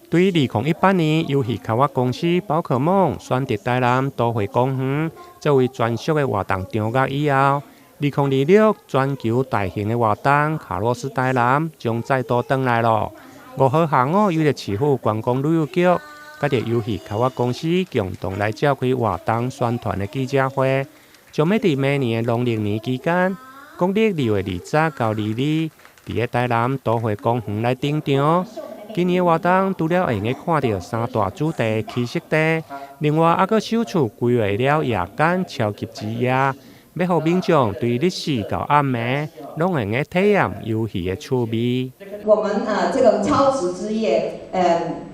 對於2018年遊戲開發公司寶可夢選擇台南都會公園作為專屬的活動場館以後，2026全球大型的活動卡洛斯台南將再度回來了。5號下午由市府觀光旅遊局甲遊戲開發公司共同來召開活動宣傳的記者會，將要在每年的農曆年期間，公曆2月20到22日，在台南都會公園來登場。今年的活動除了會用看到3大主題起色地，另外還閣首次規劃了夜間超級之夜，要讓民眾對日時到暗暝攏會用體驗遊戲的趣味。我們這個超值之夜，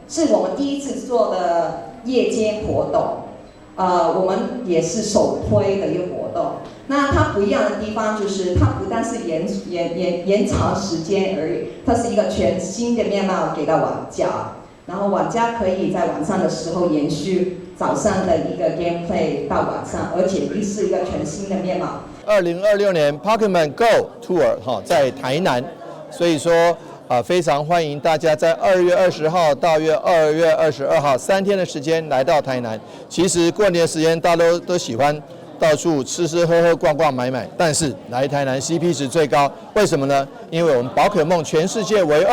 是我們第一次做的夜間活動，我們也是首推的一個活動。那它不一樣的地方就是，它不但是延長時間而已，它是一個全新的面貌給到玩家，然後玩家可以在晚上的時候延續早上的一個 gameplay 到晚上，而且是一個全新的面貌。2026年 Pokémon Go Tour 在台南，所以說非常歡迎大家在2月20號到2月22號3天的時間來到台南。其實過年的時間大家都喜歡到處吃吃喝喝逛逛買買，但是來台南 CP 值最高，為什麼呢？因為我們寶可夢全世界唯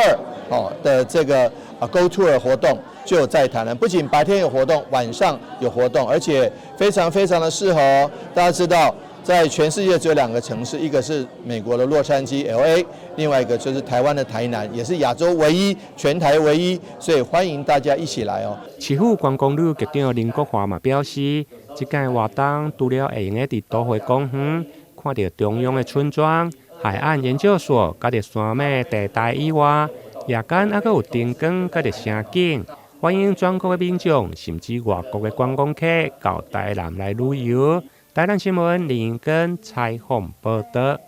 2的這個Go Tour 活動就在台南，不僅白天有活動，晚上有活動，而且非常非常的適合哦。大家知道，在全世界只有2個城市，一個是美國的洛杉磯 LA， 另外一個就是台灣的台南，也是亞洲唯一、全台唯一，所以歡迎大家一起來哦。市府觀光旅遊局長林國華嘛表示，這屆活動除了會用在都會公園看到中央的村莊、海岸研究所、甲山脈地帶以外，夜間還有燈光甲聲景，歡迎全國的民眾甚至外國的觀光客到台南來旅遊。台南新聞林根採訪報道。